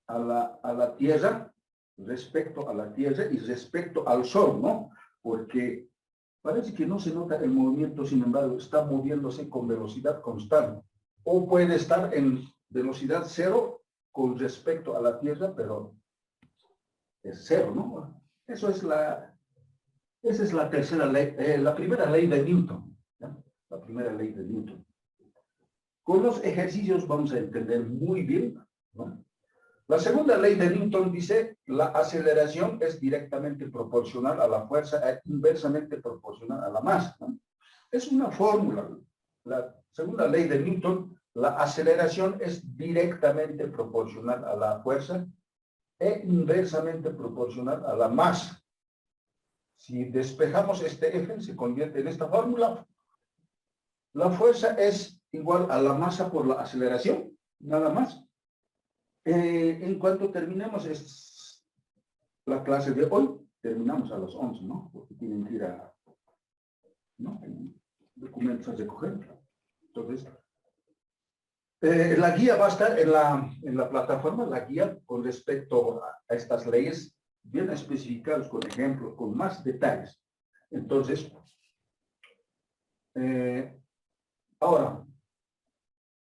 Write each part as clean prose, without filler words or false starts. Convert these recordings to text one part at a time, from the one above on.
a la Tierra, respecto a la Tierra y respecto al Sol, ¿no? Porque parece que no se nota el movimiento, sin embargo, está moviéndose con velocidad constante. O puede estar en velocidad cero con respecto a la Tierra, pero es cero, ¿no? Esa es la tercera ley, la primera ley de Newton, ¿no? La primera ley de Newton. Con los ejercicios vamos a entender muy bien, ¿no? La segunda ley de Newton dice, la aceleración es directamente proporcional a la fuerza e inversamente proporcional a la masa, ¿no? Es una fórmula. La segunda ley de Newton, la aceleración es directamente proporcional a la fuerza e inversamente proporcional a la masa. Si despejamos este F, se convierte en esta fórmula. La fuerza es igual a la masa por la aceleración, nada más. En cuanto terminemos la clase de hoy, terminamos a las 11, ¿no? Porque tienen que ir a, ¿no? Documentos a recoger. Entonces, la guía va a estar en la plataforma, la guía con respecto a estas leyes, bien especificados con ejemplos, con más detalles. Entonces, ahora,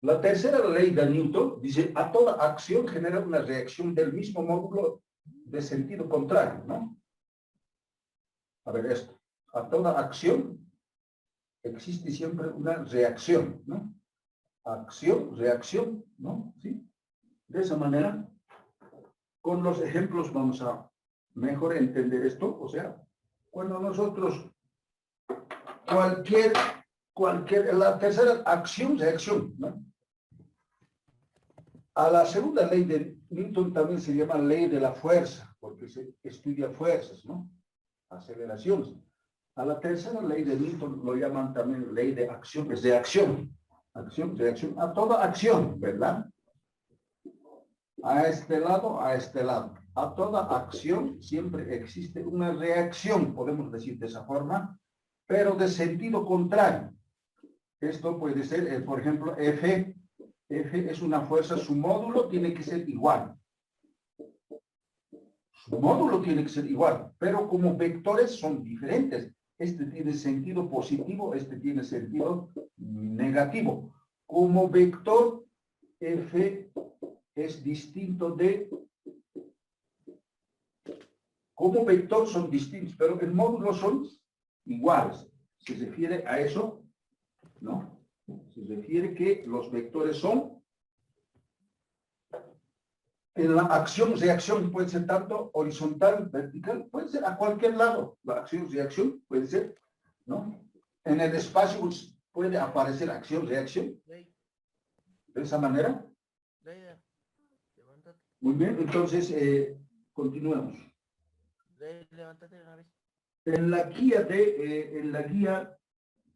la tercera ley de Newton dice, a toda acción genera una reacción del mismo módulo de sentido contrario, ¿no? A ver esto, a toda acción existe siempre una reacción, ¿no? Acción, reacción, ¿no? ¿Sí? De esa manera, con los ejemplos vamos a mejor entender esto. O sea, cuando nosotros, la tercera acción, reacción, ¿no? A la segunda ley de Newton también se llama ley de la fuerza, porque se estudia fuerzas, ¿no? Aceleraciones. A la tercera ley de Newton lo llaman también ley de acción, es de acción. Acción, reacción, a toda acción, ¿verdad? A este lado, a este lado. A toda acción siempre existe una reacción, podemos decir de esa forma, pero de sentido contrario. Esto puede ser, por ejemplo, F. F es una fuerza, su módulo tiene que ser igual. Su módulo tiene que ser igual, pero como vectores son diferentes. Este tiene sentido positivo, este tiene sentido negativo. Como vector, F es distinto de... Como vector son distintos, pero el módulo son iguales. Se refiere a eso, ¿no? Se refiere que los vectores son... En la acción-reacción puede ser tanto horizontal, vertical, puede ser a cualquier lado. La acción-reacción puede ser, ¿no? En el espacio puede aparecer acción-reacción. De esa manera. Muy bien, entonces continuemos. En la guía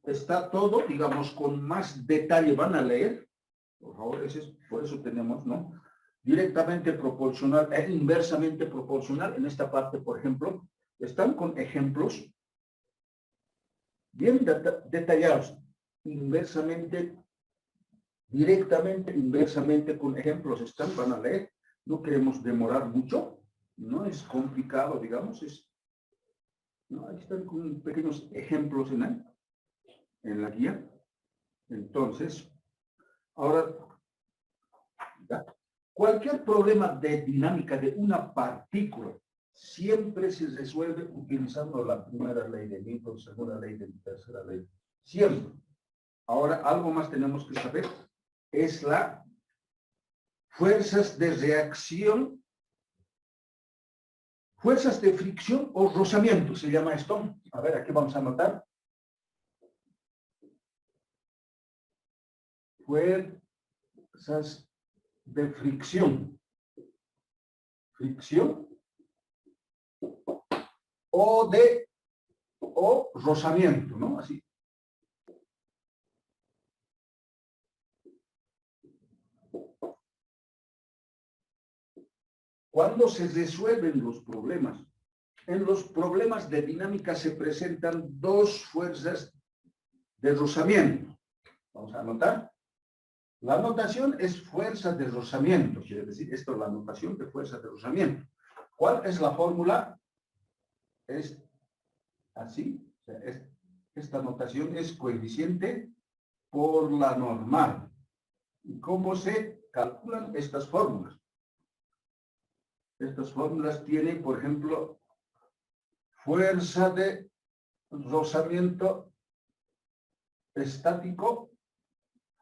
está todo, digamos, con más detalle. Van a leer, por favor, por eso tenemos, ¿no? Directamente proporcional e inversamente proporcional. En esta parte, por ejemplo, están con ejemplos bien detallados. Inversamente, directamente, inversamente con ejemplos están, van a leer. No queremos demorar mucho, no es complicado, digamos, ¿no? Ahí están con pequeños ejemplos en la guía. Entonces, ahora, ¿ya? Cualquier problema de dinámica de una partícula siempre se resuelve utilizando la primera ley de Newton, segunda ley de tercera ley. Siempre. Ahora, algo más tenemos que saber. Es la fuerzas de reacción, fuerzas de fricción o rozamiento, se llama esto. A ver, aquí vamos a anotar. Fuerzas de fricción. Fricción. O rozamiento, ¿no? Así. Cuando se resuelven los problemas, en los problemas de dinámica se presentan dos fuerzas de rozamiento. Vamos a anotar. La notación es fuerza de rozamiento, quiere decir, esto es la notación de fuerza de rozamiento. ¿Cuál es la fórmula? Es así, o sea, esta notación es coeficiente por la normal. ¿Y cómo se calculan estas fórmulas? Estas fórmulas tienen, por ejemplo, fuerza de rozamiento estático,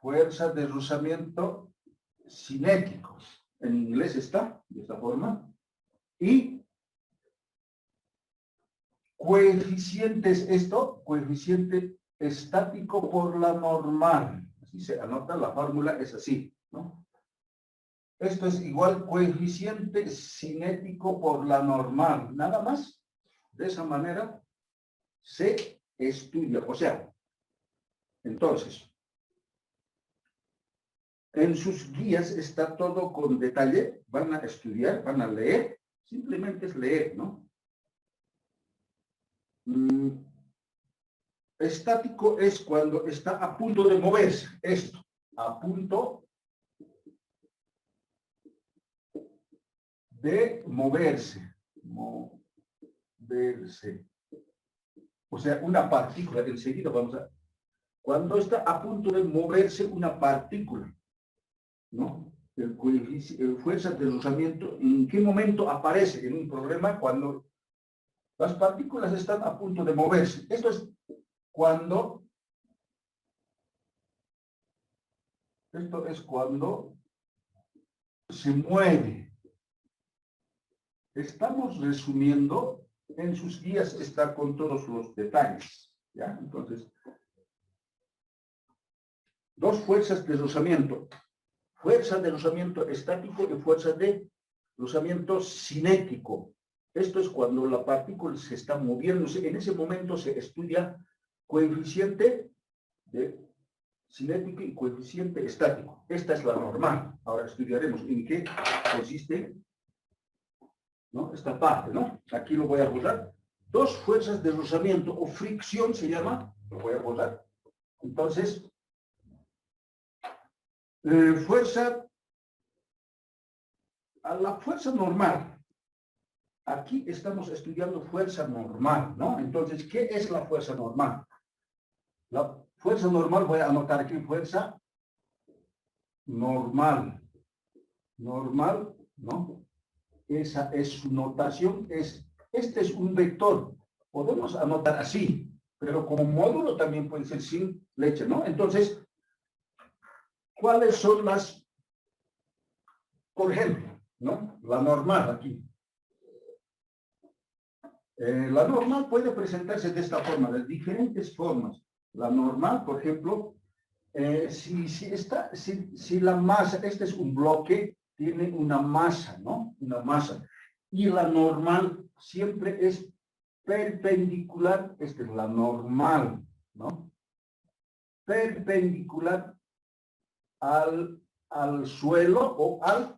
fuerza de rozamiento cinético. En inglés está de esta forma. Y coeficiente es esto, coeficiente estático por la normal. Así se anota, la fórmula es así, ¿no? Esto es igual coeficiente cinético por la normal. Nada más. De esa manera se estudia. O sea, entonces, en sus guías está todo con detalle. Van a estudiar, van a leer. Simplemente es leer, ¿no? Estático es cuando está a punto de moverse. Esto, a punto de moverse. Moverse. O sea, una partícula. Enseguida vamos a... Cuando está a punto de moverse una partícula, ¿no? El fuerza de rozamiento, ¿en qué momento aparece en un problema? Cuando las partículas están a punto de moverse. Esto es cuando se mueve. Estamos resumiendo, en sus guías está con todos los detalles, ¿ya? Entonces, dos fuerzas de rozamiento. Fuerza de rozamiento estático y fuerza de rozamiento cinético. Esto es cuando la partícula se está moviéndose. En ese momento se estudia coeficiente de cinético y coeficiente estático. Esta es la normal. Ahora estudiaremos en qué consiste, ¿no? Esta parte, ¿no? Aquí lo voy a borrar. Dos fuerzas de rozamiento o fricción se llama. Lo voy a borrar. Entonces, la fuerza normal. Aquí estamos estudiando fuerza normal, ¿no? Entonces, ¿qué es la fuerza normal? La fuerza normal, voy a anotar aquí, fuerza normal. Normal, ¿no? Esa es su notación. Este es un vector. Podemos anotar así, pero como módulo también puede ser sin leche, ¿no? Entonces, ¿cuáles son las, por ejemplo, ¿no? La normal aquí. La normal puede presentarse de esta forma, de diferentes formas. La normal, por ejemplo, si la masa, este es un bloque, tiene una masa, ¿no? Una masa. Y la normal siempre es perpendicular, esta es la normal, ¿no? Perpendicular al suelo o a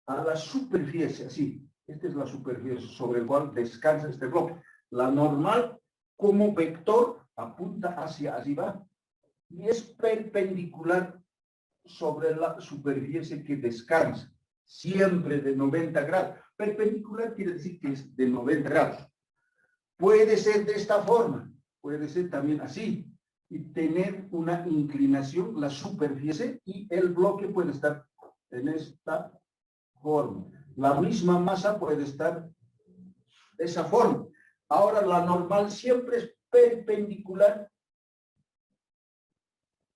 la superficie, así. Esta es la superficie sobre la cual descansa este bloque. La normal, como vector, apunta hacia arriba y es perpendicular sobre la superficie que descansa, siempre de 90 grados. Perpendicular quiere decir que es de 90 grados. Puede ser de esta forma, puede ser también así, y tener una inclinación, la superficie, y el bloque puede estar en esta forma. La misma masa puede estar de esa forma. Ahora, la normal siempre es perpendicular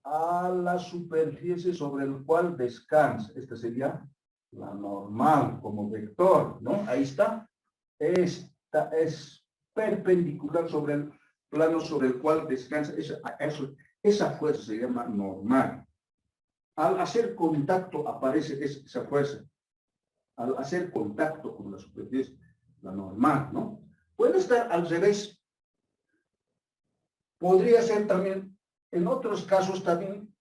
a la superficie sobre el cual descansa. Esta sería la normal como vector, ¿no? Ahí está. Esta es perpendicular sobre el plano sobre el cual descansa. Esa fuerza se llama normal. Al hacer contacto aparece esa fuerza. Al hacer contacto con la superficie, la normal, ¿no? Puede estar al revés. Podría ser también, en otros casos también,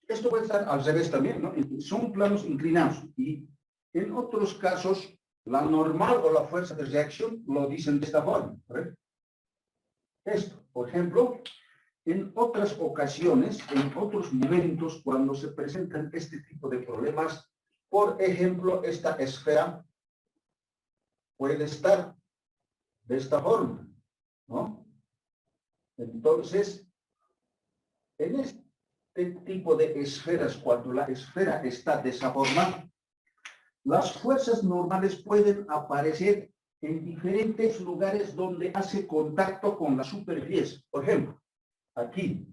esto puede estar al revés también, ¿no? Son planos inclinados. Y en otros casos, la normal o la fuerza de reacción lo dicen de esta forma. ¿Ves? Esto, por ejemplo, En otras ocasiones, en otros momentos, cuando se presentan este tipo de problemas, por ejemplo, esta esfera puede estar de esta forma, ¿no? Entonces, en este tipo de esferas, cuando la esfera está de esa forma, las fuerzas normales pueden aparecer en diferentes lugares donde hace contacto con la superficie. Por ejemplo, aquí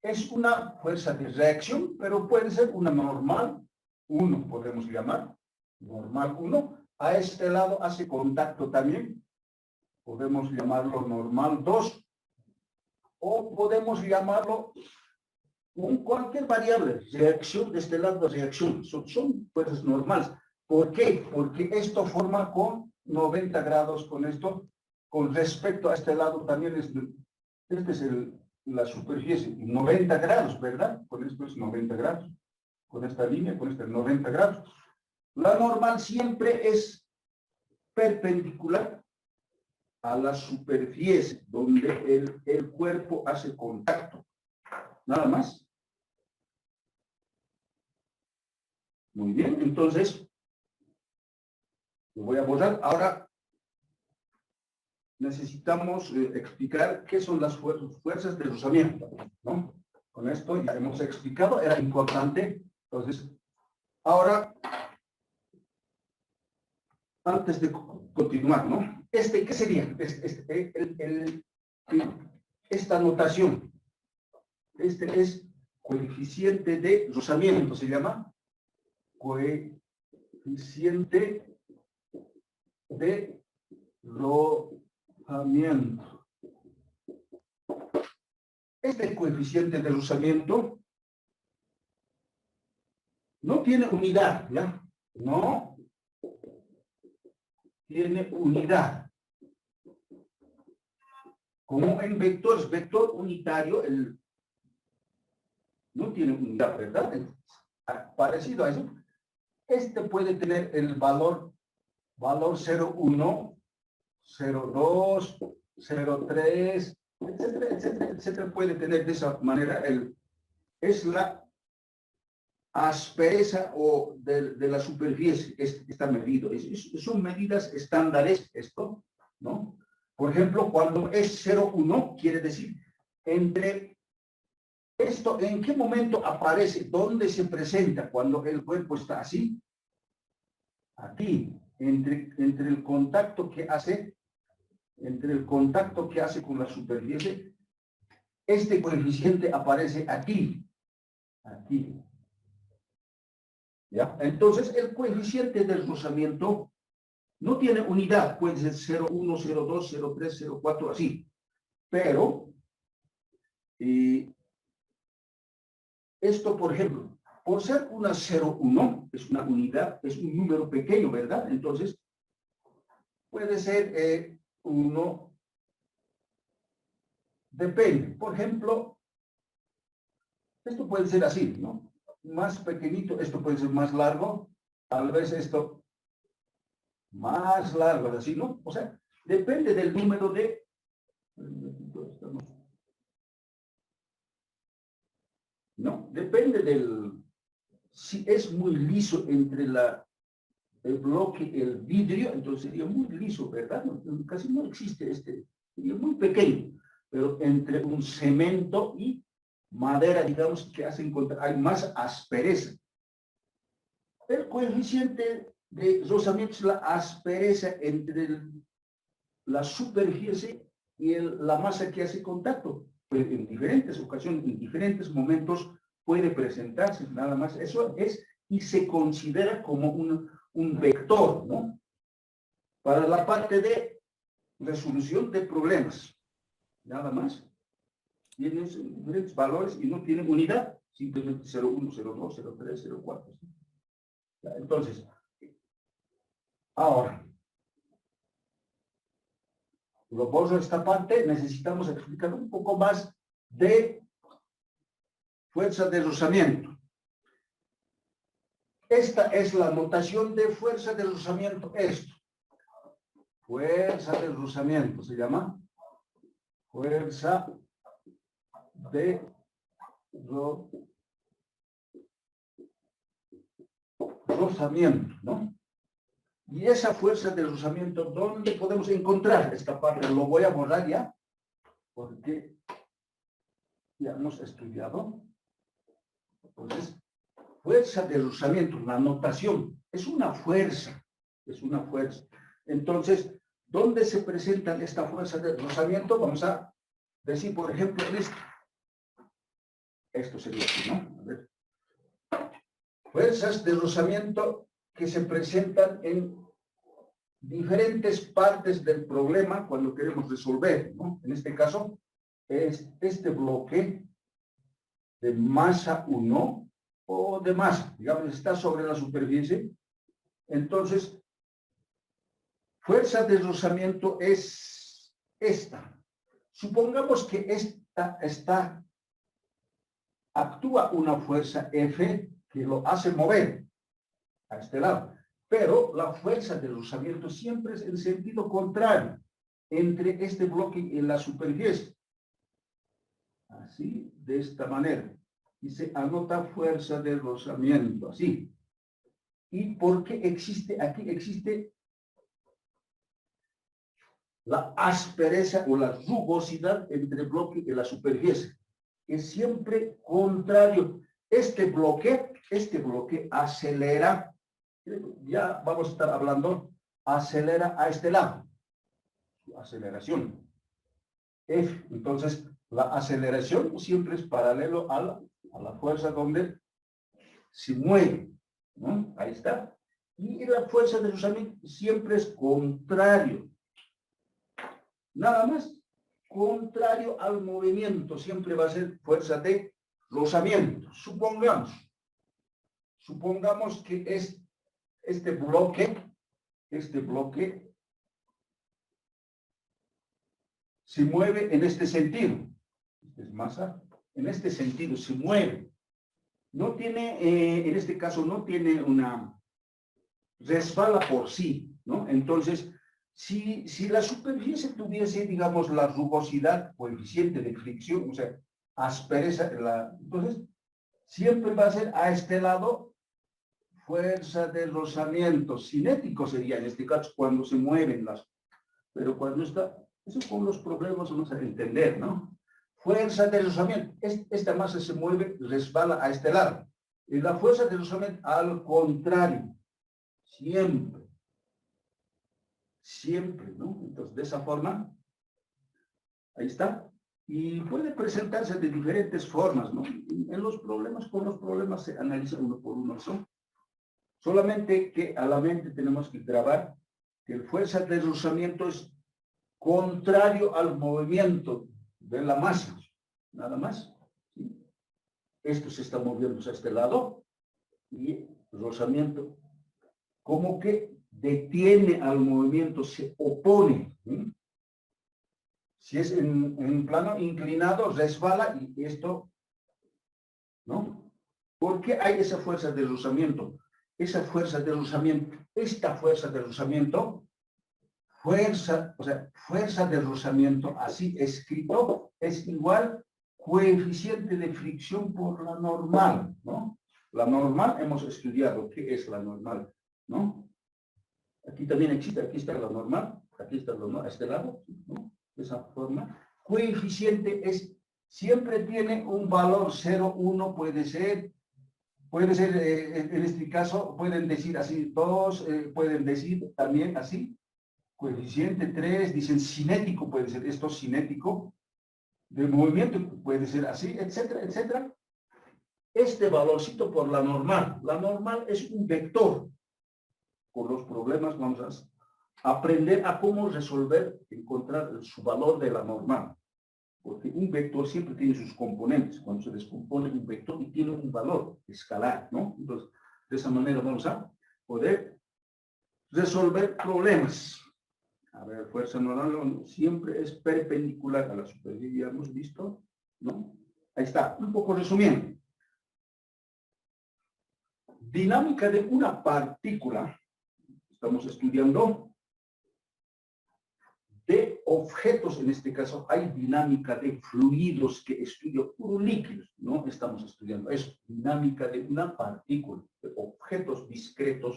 es una fuerza de reacción, pero puede ser una normal 1, podemos llamar, normal 1. A este lado hace contacto también, podemos llamarlo normal 2, o podemos llamarlo con cualquier variable, reacción, de este lado reacción, son fuerzas normales. ¿Por qué? Porque esto forma con 90 grados con esto, con respecto a este lado también este es la superficie, 90 grados, ¿verdad? Con esto es 90 grados, con esta línea, con este 90 grados. La normal siempre es perpendicular a la superficie donde el cuerpo hace contacto. Nada más. Muy bien, entonces, lo voy a borrar. Ahora, necesitamos explicar qué son las fuerzas de rozamiento, ¿no? Con esto ya hemos explicado, era importante. Entonces, ahora, antes de continuar, ¿no? ¿Qué sería? Esta notación. Este es coeficiente de rozamiento, se llama coeficiente de rozamiento. Este coeficiente de rozamiento no tiene unidad, ¿ya? No tiene unidad. Como en vectores, vector unitario, no tiene unidad, ¿verdad? Parecido a eso. Este puede tener el valor 0,1, 0,2, 0,3, etcétera, etcétera, etcétera. Puede tener de esa manera, es la aspereza o de la superficie, está medido. Son medidas estándares esto, ¿no? Por ejemplo, cuando es 0,1, quiere decir, entre esto, ¿en qué momento aparece? ¿Dónde se presenta? Cuando el cuerpo está así, aquí, entre el contacto que hace, con la superficie, este coeficiente aparece aquí, aquí. ¿Ya? Entonces, el coeficiente del rozamiento no tiene unidad, puede ser 0,1, 0,2, 0,3, 0,4, así. Pero, esto, por ejemplo, por ser una 0,1, es una unidad, es un número pequeño, ¿verdad? Entonces, puede ser 1, depende. Por ejemplo, esto puede ser así, ¿no? Más pequeñito, esto puede ser más largo, tal vez esto más largo, así, ¿no? O sea, depende del número de... No, depende del... Si es muy liso entre el bloque, el vidrio, entonces sería muy liso, ¿verdad? Casi no existe sería muy pequeño, pero entre un cemento y madera, digamos, que hay más aspereza. El coeficiente de rozamiento es la aspereza entre la superficie y la masa que hace contacto. Pues en diferentes ocasiones, en diferentes momentos puede presentarse, nada más. Eso es, y se considera como un vector, ¿no? Para la parte de resolución de problemas, nada más. Tienen diferentes valores y no tienen unidad, simplemente 0,1, 0,2, 0,3, 0,4. Entonces, ahora, lo borro esta parte, necesitamos explicar un poco más de fuerza de rozamiento. Esta es la notación de fuerza de rozamiento, esto. Fuerza de rozamiento se llama. fuerza de rozamiento, ¿no? Y esa fuerza de rozamiento, ¿dónde podemos encontrar esta parte? Lo voy a borrar ya, porque ya hemos estudiado. Entonces, fuerza de rozamiento, la notación, es una fuerza, es una fuerza. Entonces, ¿dónde se presenta esta fuerza de rozamiento? Vamos a decir, por ejemplo, esto sería así, ¿no? A ver. Fuerzas de rozamiento que se presentan en diferentes partes del problema cuando queremos resolver, ¿no? En este caso, es este bloque de masa 1 o de masa, digamos, está sobre la superficie. Entonces, fuerza de rozamiento es esta. Supongamos que actúa una fuerza F que lo hace mover a este lado. Pero la fuerza de rozamiento siempre es en sentido contrario entre este bloque y la superficie. Así, de esta manera. Y se anota fuerza de rozamiento, así. ¿Y por qué existe? Aquí existe la aspereza o la rugosidad entre el bloque y la superficie. Es siempre contrario. Este bloque acelera. Ya vamos a estar hablando, acelera a este lado. Aceleración. F. Entonces, la aceleración siempre es paralelo a la fuerza donde se mueve, ¿no? Ahí está. Y la fuerza de rozamiento siempre es contrario. Nada más. Contrario al movimiento. Siempre va a ser fuerza de rozamiento. Supongamos que es este bloque se mueve en este sentido. Esta es masa. En este sentido se mueve. No tiene, en este caso, no tiene una resbala por sí, ¿no? Entonces, si la superficie tuviese, digamos, la rugosidad, coeficiente de fricción, o sea, aspereza, entonces, siempre va a ser a este lado fuerza de rozamiento. Cinético sería en este caso cuando se mueven pero cuando está, eso con los problemas vamos a entender, ¿no? Fuerza de rozamiento. Esta masa se mueve, resbala a este lado. Y la fuerza de rozamiento al contrario. Siempre. Siempre, ¿no? Entonces, de esa forma, ahí está. Y puede presentarse de diferentes formas, ¿no? En los problemas, con los problemas se analiza uno por uno. Solamente que a la mente tenemos que grabar que la fuerza de rozamiento es contrario al movimiento de la masa. Nada más. ¿Sí? Esto se está moviendo a este lado y rozamiento como que detiene al movimiento, se opone. ¿Sí? Si es en plano inclinado, resbala y esto, ¿no? ¿Por qué hay esa fuerza de rozamiento? Esa fuerza de rozamiento, esta fuerza de rozamiento, fuerza de rozamiento, así escrito, es igual coeficiente de fricción por la normal, ¿no? La normal hemos estudiado, ¿qué es la normal? ¿No? Aquí también existe, aquí está la normal, aquí está la normal, a este lado, ¿no? De esa forma. Coeficiente siempre tiene un valor 0, 1, puede ser en este caso, pueden decir así 2, pueden decir también así, coeficiente 3, dicen cinético, puede ser esto cinético, de movimiento puede ser así, etcétera, etcétera. Este valorcito por la normal es un vector. Con los problemas vamos a aprender a cómo resolver, encontrar su valor de la normal. Porque un vector siempre tiene sus componentes. Cuando se descompone un vector y tiene un valor escalar, ¿no? Entonces, de esa manera vamos a poder resolver problemas. A ver, fuerza normal siempre es perpendicular a la superficie, ya hemos visto, ¿no? Ahí está, un poco resumiendo. Dinámica de una partícula. Estamos estudiando objetos, en este caso, hay dinámica de fluidos que estudia puro líquidos, no estamos estudiando eso, dinámica de una partícula, de objetos discretos,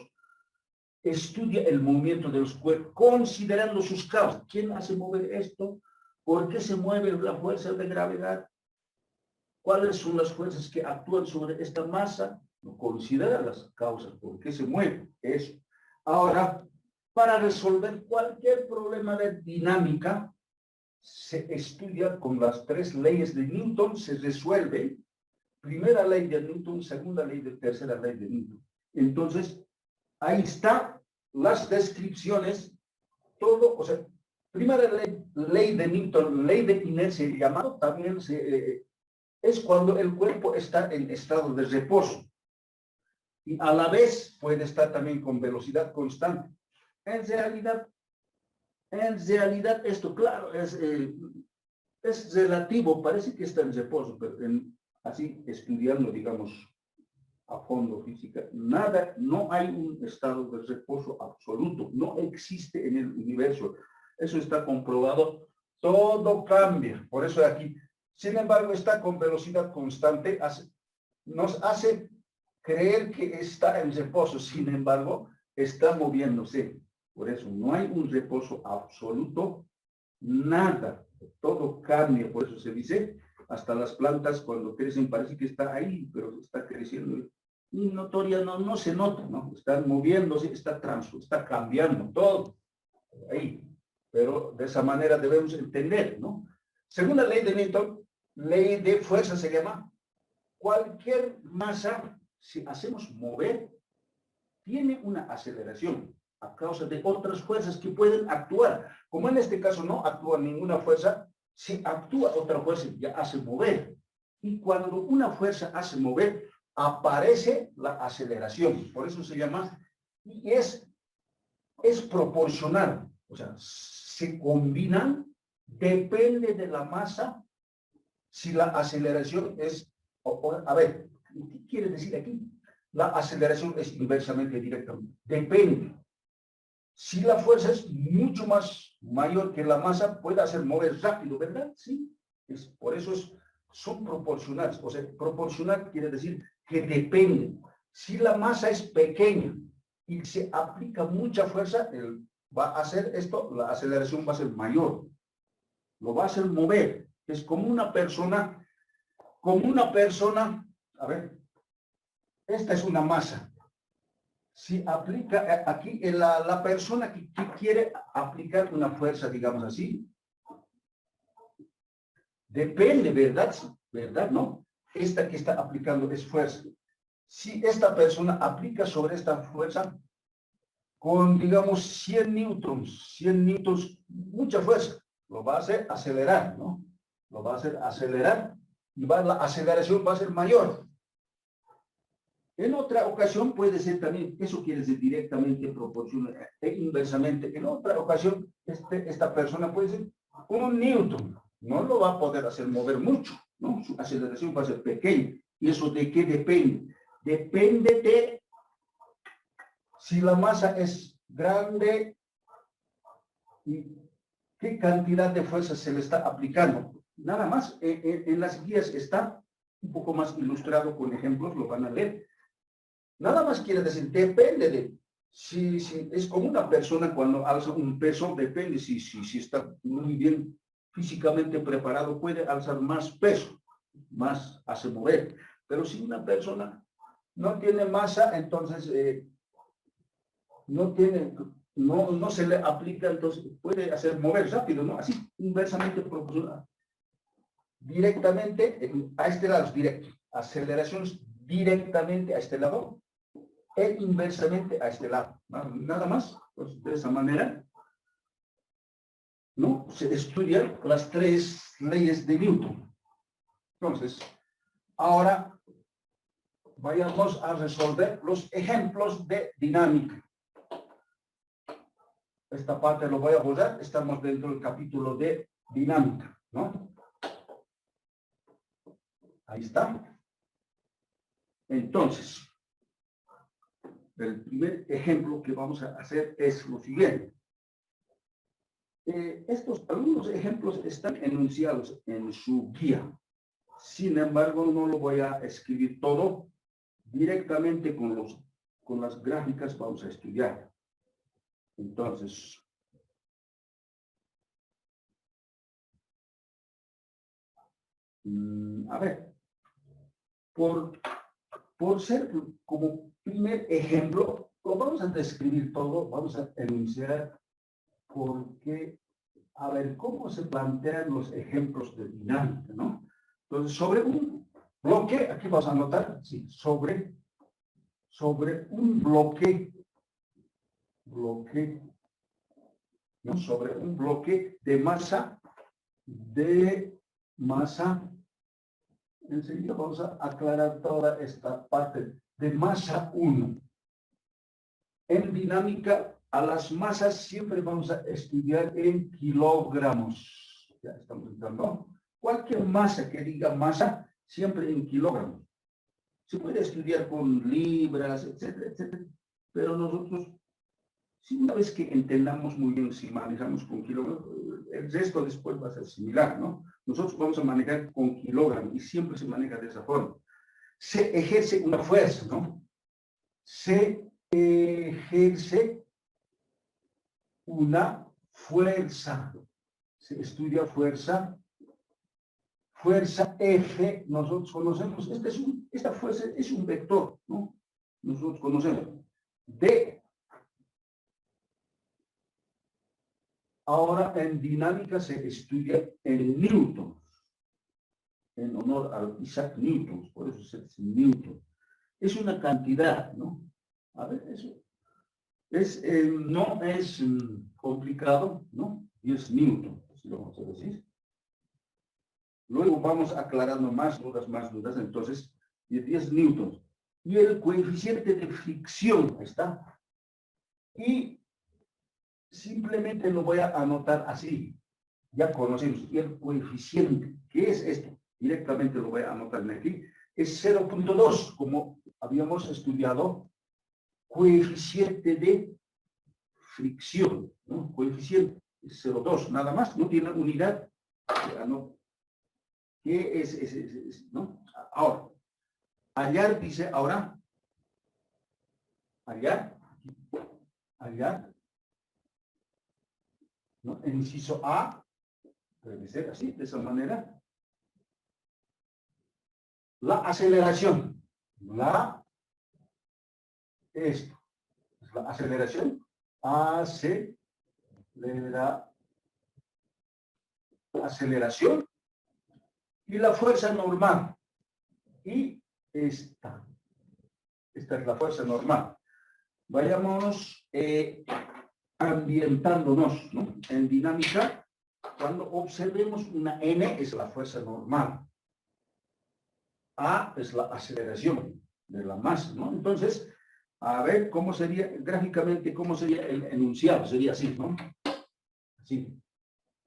estudia el movimiento de los cuerpos, considerando sus causas. ¿Quién hace mover esto? ¿Por qué se mueve la fuerza de gravedad? ¿Cuáles son las fuerzas que actúan sobre esta masa? No considera las causas, ¿por qué se mueve? Eso. Ahora, para resolver cualquier problema de dinámica, se estudia con las 3 leyes de Newton, se resuelve. Primera ley de Newton, segunda ley de tercera ley de Newton. Entonces, ahí está las descripciones, todo, o sea, primera ley de Newton, ley de inercia llamado, también es cuando el cuerpo está en estado de reposo. Y a la vez puede estar también con velocidad constante. En realidad esto, claro, es relativo, parece que está en reposo, pero así estudiando, digamos, a fondo física, nada, no hay un estado de reposo absoluto, no existe en el universo. Eso está comprobado, todo cambia, por eso aquí. Sin embargo, está con velocidad constante, nos hace creer que está en reposo, sin embargo, está moviéndose. Por eso no hay un reposo absoluto, nada, todo cambia, por eso se dice, hasta las plantas cuando crecen parece que está ahí, pero está creciendo. Y notoria no se nota, ¿no? Están moviéndose, está cambiando todo ahí. Pero de esa manera debemos entender, ¿no? Según la ley de Newton, ley de fuerza se llama, cualquier masa, si hacemos mover, tiene una aceleración a causa de otras fuerzas que pueden actuar. Como en este caso no actúa ninguna fuerza, si actúa otra fuerza ya hace mover. Y cuando una fuerza hace mover, aparece la aceleración. Por eso se llama, y es proporcional. O sea, se combinan, depende de la masa, si la aceleración es, a ver, ¿qué quiere decir aquí? La aceleración es inversamente directa. Depende. Si la fuerza es mucho más mayor que la masa, puede hacer mover rápido, ¿verdad? Sí. Por eso son proporcionales. O sea, proporcional quiere decir que depende. Si la masa es pequeña y se aplica mucha fuerza, va a hacer esto, la aceleración va a ser mayor. Lo va a hacer mover. Es como una persona, a ver, esta es una masa. Si aplica aquí, la persona que quiere aplicar una fuerza, digamos así, depende, ¿verdad? ¿Verdad? ¿No? Esta que está aplicando es fuerza. Si esta persona aplica sobre esta fuerza con, digamos, 100 newtons, mucha fuerza, lo va a hacer acelerar, ¿no? Lo va a hacer acelerar y la aceleración va a ser mayor. En otra ocasión puede ser también, eso quiere decir directamente proporcional e inversamente. En otra ocasión, esta persona puede ser 1 newton. No lo va a poder hacer mover mucho, ¿no? Su aceleración va a ser pequeña. ¿Y eso de qué depende? Depende de si la masa es grande y qué cantidad de fuerza se le está aplicando. Nada más, en las guías está un poco más ilustrado con ejemplos, lo van a leer. Nada más quiere decir, depende de, si es como una persona cuando alza un peso, depende si está muy bien físicamente preparado, puede alzar más peso, más hace mover. Pero si una persona no tiene masa, entonces no se le aplica, entonces puede hacer mover rápido, ¿no? Así, inversamente proporcional. Directamente, a este lado es directo. Aceleraciones directamente a este lado e inversamente a este lado. Nada más, pues de esa manera, ¿no? Se estudian las 3 leyes de Newton. Entonces, ahora vayamos a resolver los ejemplos de dinámica. Esta parte lo voy a borrar, estamos dentro del capítulo de dinámica, ¿no? Ahí está. Entonces, el primer ejemplo que vamos a hacer es lo siguiente. algunos ejemplos están enunciados en su guía. Sin embargo, no lo voy a escribir todo. Directamente con las gráficas vamos a estudiar. Entonces, a ver, por ser como primer ejemplo, lo vamos a describir todo, vamos a enunciar porque, a ver, cómo se plantean los ejemplos de dinámica, ¿no? Entonces, sobre un bloque, aquí vamos a anotar, sí, sobre un bloque, ¿no? Sobre un bloque de masa, enseguida vamos a aclarar toda esta parte de masa 1. En dinámica, a las masas siempre vamos a estudiar en kilogramos. Ya estamos entrando. Cualquier masa que diga masa, siempre en kilogramos. Se puede estudiar con libras, etcétera, etcétera. Pero nosotros, si una vez que entendamos muy bien si manejamos con kilogramos, el resto después va a ser similar, ¿no? Nosotros vamos a manejar con kilogramos y siempre se maneja de esa forma. Se ejerce una fuerza, ¿no? Se ejerce una fuerza. Se estudia fuerza. Fuerza F, nosotros conocemos, esta fuerza es un vector, ¿no? Nosotros conocemos. D. Ahora en dinámica se estudia en newtons, en honor a Isaac Newton, por eso es Newton. Es una cantidad, ¿no? A ver, eso no es complicado, ¿no? 10 newton, si lo vamos a decir. Luego vamos aclarando más dudas, entonces, 10 newtons. Y el coeficiente de fricción, ahí está. Y simplemente lo voy a anotar así. Ya conocemos. Y el coeficiente, ¿qué es esto? Directamente lo voy a anotar aquí. Es 0.2, como habíamos estudiado. Coeficiente de fricción, ¿no? Coeficiente es 0.2, nada más, no tiene unidad. Ya no. ¿Qué es, no? Ahora, hallar dice ahora, hallar, ¿no? El inciso A, debe ser así, de esa manera. La aceleración, la aceleración, aceleración, y la fuerza normal. Y esta es la fuerza normal. Vayámonos ambientándonos, ¿no? En dinámica, cuando observemos una n es la fuerza normal. A es la aceleración de la masa, ¿no? Entonces, a ver cómo sería, gráficamente, cómo sería el enunciado. Sería así, ¿no? Así.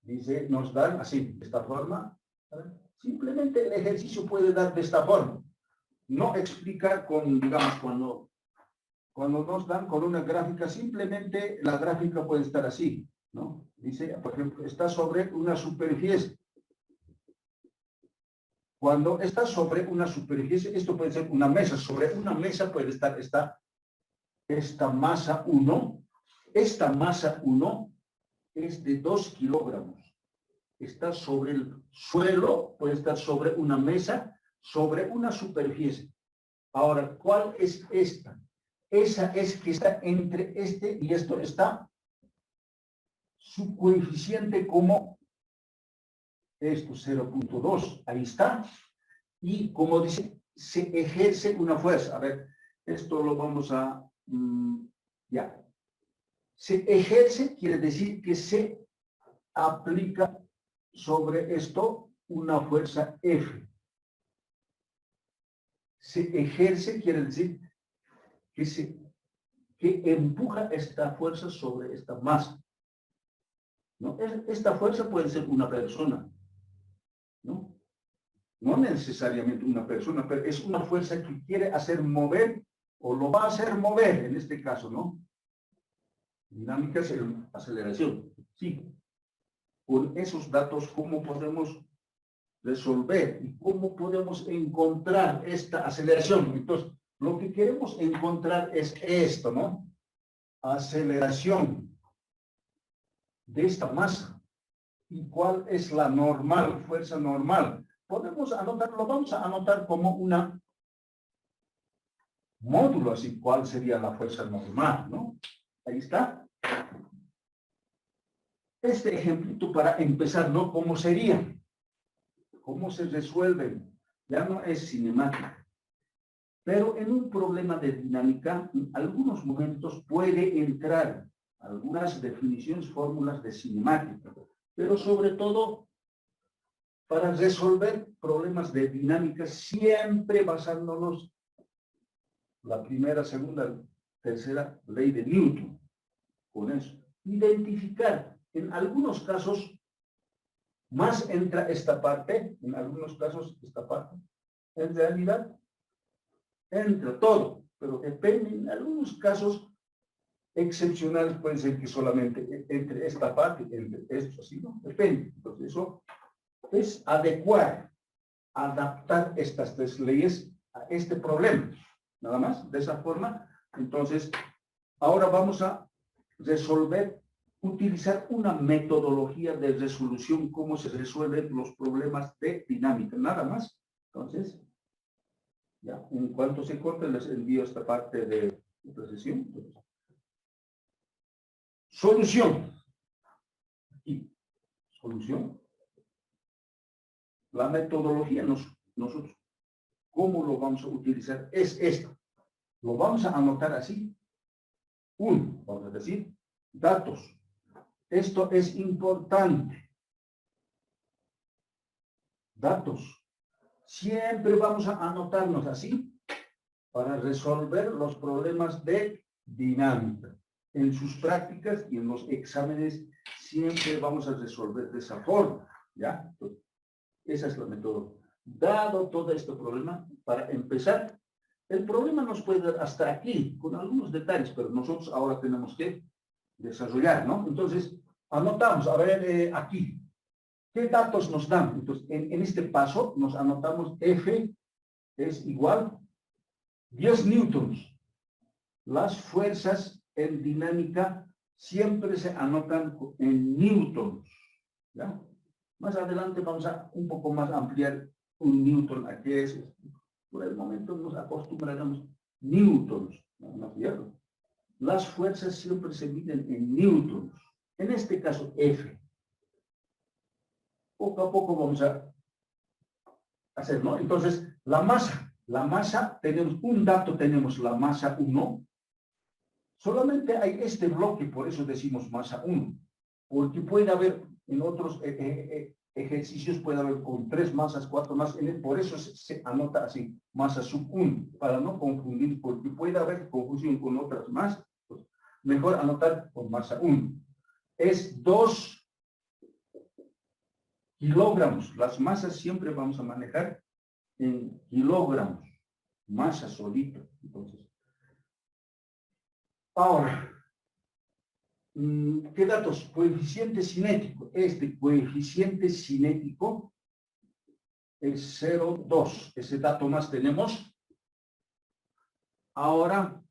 Dice, nos dan así, de esta forma. Simplemente el ejercicio puede dar de esta forma. No explicar con, digamos, cuando nos dan con una gráfica, simplemente la gráfica puede estar así, ¿no? Dice, por ejemplo, está sobre una superficie. Cuando está sobre una superficie, esto puede ser una mesa. Sobre una mesa puede estar esta masa 1. Esta masa 1 es de 2 kilogramos. Está sobre el suelo, puede estar sobre una mesa, sobre una superficie. Ahora, ¿cuál es esta? Esa es que está entre este y esto está su coeficiente como esto, 0.2. Ahí está. Y como dice, se ejerce una fuerza. A ver, esto lo vamos a... ya. Se ejerce quiere decir que se aplica sobre esto una fuerza F. Se ejerce quiere decir que empuja esta fuerza sobre esta masa. ¿No? Esta fuerza puede ser una persona, ¿no? No necesariamente una persona, pero es una fuerza que quiere hacer mover o lo va a hacer mover en este caso, ¿no? Dinámica es aceleración, sí. con esos datos, cómo podemos resolver y cómo podemos encontrar esta aceleración. Entonces, lo que queremos encontrar es esto, ¿no? Aceleración de esta masa. ¿Y cuál es la normal, fuerza normal? Podemos anotarlo, lo vamos a anotar como una módulo, así, ¿cuál sería la fuerza normal, no? Ahí está. Este ejemplito para empezar, ¿no? ¿Cómo sería? ¿Cómo se resuelven? Ya no es cinemática. Pero en un problema de dinámica, en algunos momentos puede entrar algunas definiciones, fórmulas de cinemática. Pero sobre todo, para resolver problemas de dinámica, siempre basándonos la primera, segunda, tercera ley de Newton. Con eso, identificar, en algunos casos, más entra esta parte, en algunos casos esta parte. En realidad, entra todo, pero depende, en algunos casos excepcionales puede ser que solamente entre esta parte, entre esto, así, ¿no? Depende. Entonces, eso es adecuar, adaptar estas tres leyes a este problema. Nada más, de esa forma. Entonces, ahora vamos a resolver, utilizar una metodología de resolución, cómo se resuelven los problemas de dinámica. Nada más. Entonces, ya, en cuanto se corte, les envío esta parte de la sesión. Solución. Aquí, solución. La metodología, nosotros, ¿cómo lo vamos a utilizar? Es esto. Lo vamos a anotar así. Uno, vamos a decir, datos. Esto es importante. Datos. Siempre vamos a anotarnos así para resolver los problemas de dinámica. En sus prácticas y en los exámenes siempre vamos a resolver de esa forma. ¿Ya? Entonces, esa es la metodología. Dado todo este problema, para empezar, el problema nos puede dar hasta aquí, con algunos detalles, pero nosotros ahora tenemos que desarrollar, ¿no? Entonces, anotamos, a ver, aquí, ¿qué datos nos dan? Entonces, en este paso nos anotamos F es igual 10 newtons. Las fuerzas en dinámica siempre se anotan en newtons, ¿ya? Más adelante vamos a un poco más ampliar un newton a qué es. Por el momento nos acostumbraremos newtons, ¿no es cierto? Las fuerzas siempre se miden en newtons. En este caso, F. Poco a poco vamos a hacer, ¿no? Entonces, la masa, tenemos un dato, tenemos la masa 1. Solamente hay este bloque, por eso decimos masa 1. Porque puede haber en otros ejercicios, puede haber con 3 masas, 4 masas, por eso se anota así, masa sub 1, para no confundir, porque puede haber confusión con otras masas. Pues mejor anotar con masa 1. Es 2 kilogramos. Las masas siempre vamos a manejar en kilogramos. Masa solita. Entonces, ahora, ¿qué datos? Coeficiente cinético. Este coeficiente cinético es 0,2. Ese dato más tenemos. Ahora,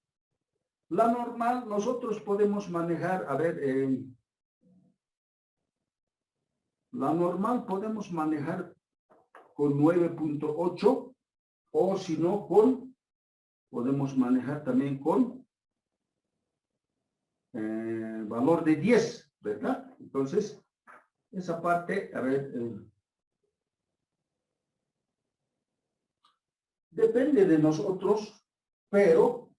la normal, nosotros podemos manejar, a ver, la normal podemos manejar con 9.8 o si no podemos manejar también con valor de 10, ¿verdad? Entonces, esa parte, a ver, depende de nosotros, pero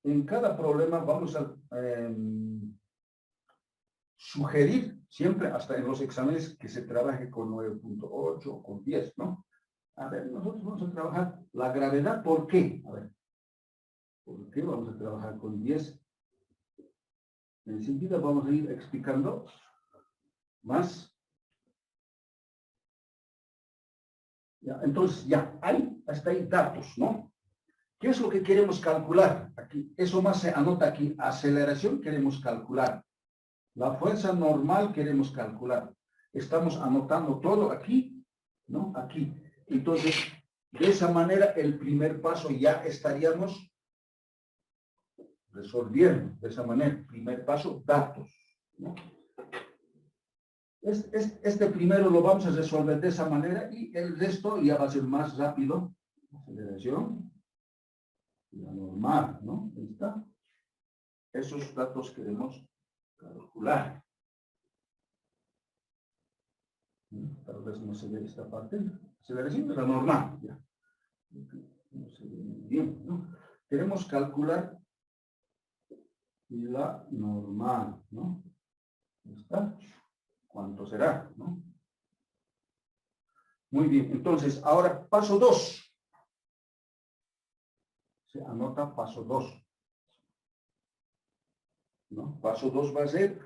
en cada problema vamos a sugerir siempre, hasta en los exámenes, que se trabaje con 9.8 o con 10, ¿no? A ver, nosotros vamos a trabajar la gravedad, ¿por qué? A ver, ¿por qué vamos a trabajar con 10? Enseguida vamos a ir explicando más. Ya, entonces, ya, hasta ahí datos, ¿no? ¿Qué es lo que queremos calcular? Aquí, eso más se anota aquí, aceleración queremos calcular. La fuerza normal queremos calcular. Estamos anotando todo aquí, ¿no? Aquí. Entonces, de esa manera, el primer paso ya estaríamos resolviendo. De esa manera, primer paso, datos, ¿no? Este primero lo vamos a resolver de esa manera y el resto ya va a ser más rápido. Aceleración. La normal, ¿no? Ahí está. Esos datos queremos calcular. Tal vez no se ve esta parte. Aceleración de la normal. Ya. No se ve muy bien, ¿no? Queremos calcular la normal, ¿no? Ahí está. ¿Cuánto será, no? Muy bien, entonces, ahora paso 2. Se anota paso 2. ¿No? Paso 2 va a ser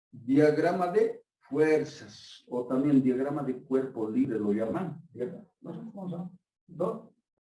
diagrama de fuerzas, o también diagrama de cuerpo libre, lo llaman.